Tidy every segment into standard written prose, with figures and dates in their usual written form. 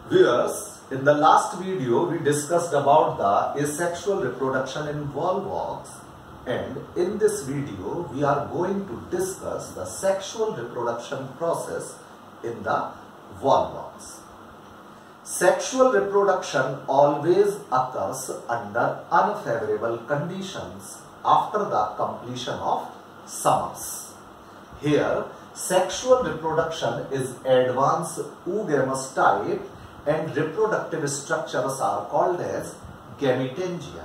Viewers, in the last video we discussed about the asexual reproduction in volvox, and in this video we are going to discuss the sexual reproduction process in the volvox. Sexual reproduction always occurs under unfavorable conditions after the completion of summers. Here, sexual reproduction is advanced oogamous type and reproductive structures are called as gametangia.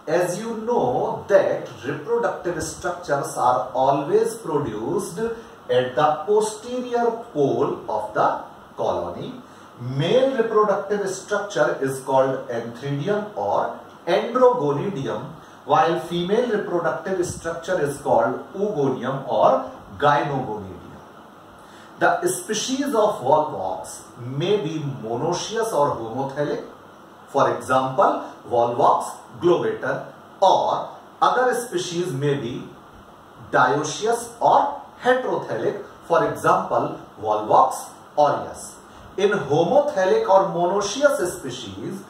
As you know that reproductive structures are always produced at the posterior pole of the colony. Male reproductive structure is called antheridium or androgonidium, while female reproductive structure is called oogonium or gynogonidium. The species of volvox may be monoecious or homothelic. For example, volvox globata, or other species may be dioecious or heterothelic. For example, volvox aureus. In homothelic or monoecious species,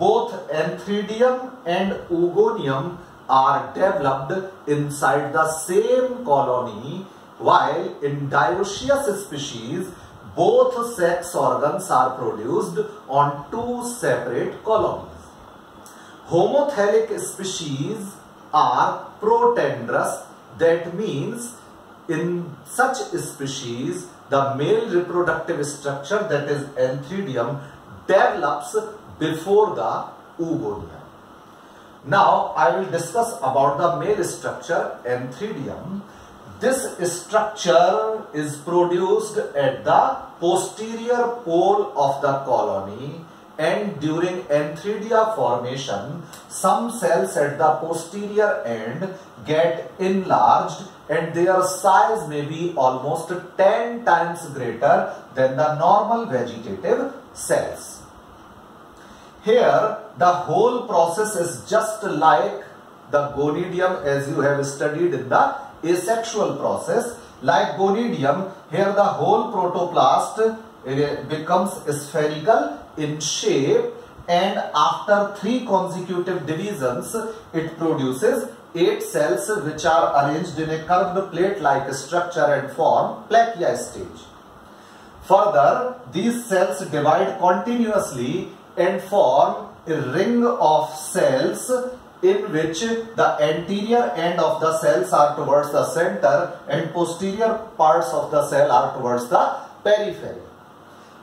both antheridium and oogonium are developed inside the same colony, while in dioecious species, both sex organs are produced on two separate colonies. Homothelic species are protandrous, that means in such species, the male reproductive structure, that is antheridium, develops before the oogonium. Now I will discuss about the male structure, antheridium. This structure is produced at the posterior pole of the colony, and during antheridia formation, some cells at the posterior end get enlarged and their size may be almost 10 times greater than the normal vegetative cells. Here, the whole process is just like the gonidium as you have studied in the asexual process. Like gonidium, here the whole protoplast becomes spherical in shape, and after 3 consecutive divisions, it produces 8 cells which are arranged in a curved plate-like structure and form placia stage. Further, these cells divide continuously and form a ring of cells in which the anterior end of the cells are towards the center and posterior parts of the cell are towards the periphery.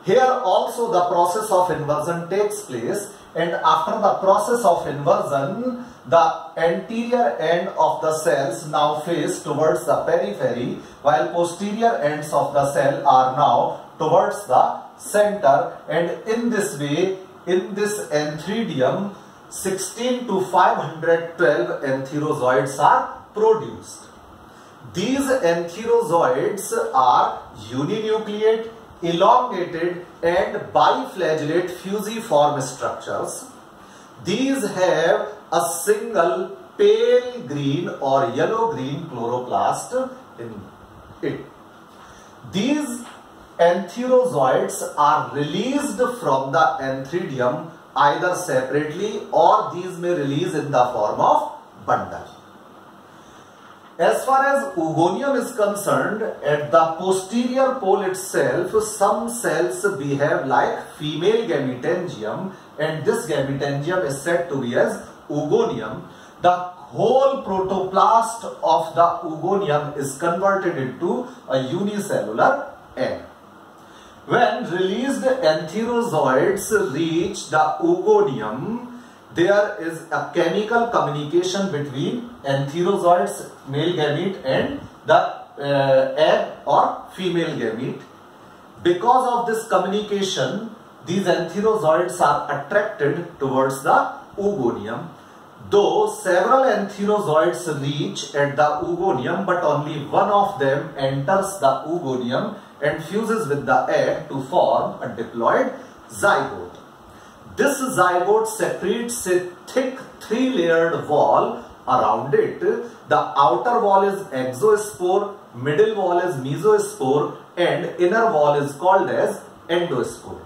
Here also the process of inversion takes place, and after the process of inversion, the anterior end of the cells now face towards the periphery, while posterior ends of the cell are now towards the center, and in this way, in this antheridium, 16 to 512 antherozoids are produced. These antherozoids are uninucleate, elongated and biflagellate fusiform structures. These have a single pale green or yellow-green chloroplast in it. These antherozoids are released from the antheridium either separately, or these may release in the form of bundle. As far as oogonium is concerned, at the posterior pole itself, some cells behave like female gametangium, and this gametangium is said to be as oogonium. The whole protoplast of the oogonium is converted into a unicellular egg. When released antherozoids reach the oogonium, there is a chemical communication between antherozoids, male gamete, and the egg or female gamete. Because of this communication, these antherozoids are attracted towards the oogonium. Though several antherozoids reach at the oogonium, but only one of them enters the oogonium and fuses with the egg to form a diploid zygote. This zygote secretes a thick 3-layered wall around it. The outer wall is exospore, middle wall is mesospore, and inner wall is called as endospore.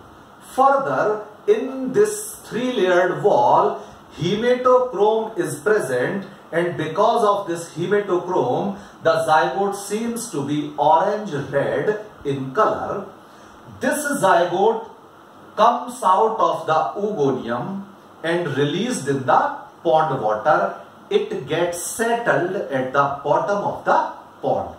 Further, in this three-layered wall, hematochrome is present, and because of this hematochrome, the zygote seems to be orange-red in color. This zygote comes out of the oogonium and released in the pond water. It gets settled at the bottom of the pond,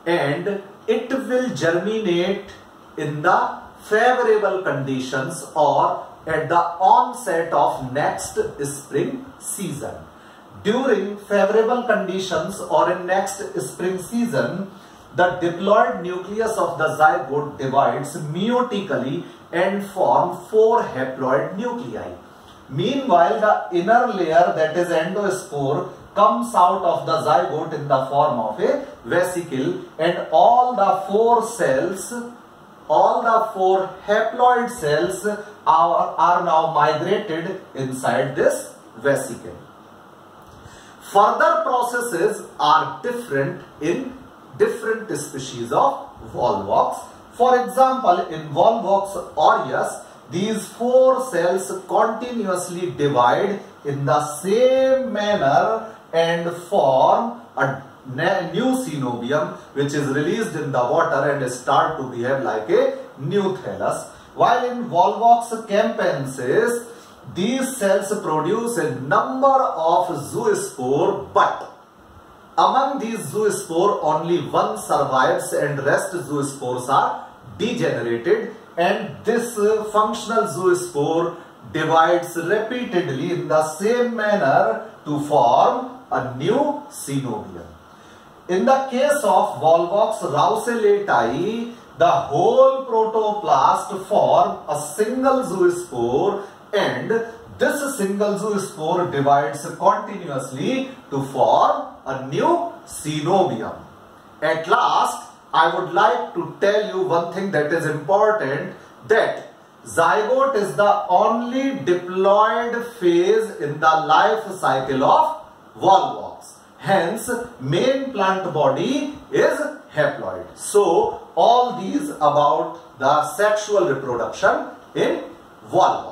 and it will germinate in the favorable conditions or at the onset of next spring season. During favorable conditions or in next spring season, the diploid nucleus of the zygote divides meiotically and form 4 haploid nuclei. Meanwhile, the inner layer, that is endospore, comes out of the zygote in the form of a vesicle, and all the 4 cells, all the 4 haploid cells are now migrated inside this vesicle. Further processes are different in different species of volvox. For example, in Volvox aureus, these 4 cells continuously divide in the same manner and form a new synovium, which is released in the water and start to behave like a new thallus. While in Volvox campensis, these cells produce a number of zoospore, but among these zoospore, only one survives and rest zoospores are degenerated, and this functional zoospore divides repeatedly in the same manner to form a new synovium. In the case of Volvox roussellii, the whole protoplast form a single zoospore, and this single zoospore divides continuously to form a new synovium. At last, I would like to tell you one thing that is important, that zygote is the only diploid phase in the life cycle of Volvox. Hence, main plant body is haploid. So, all these about the sexual reproduction in Volvox.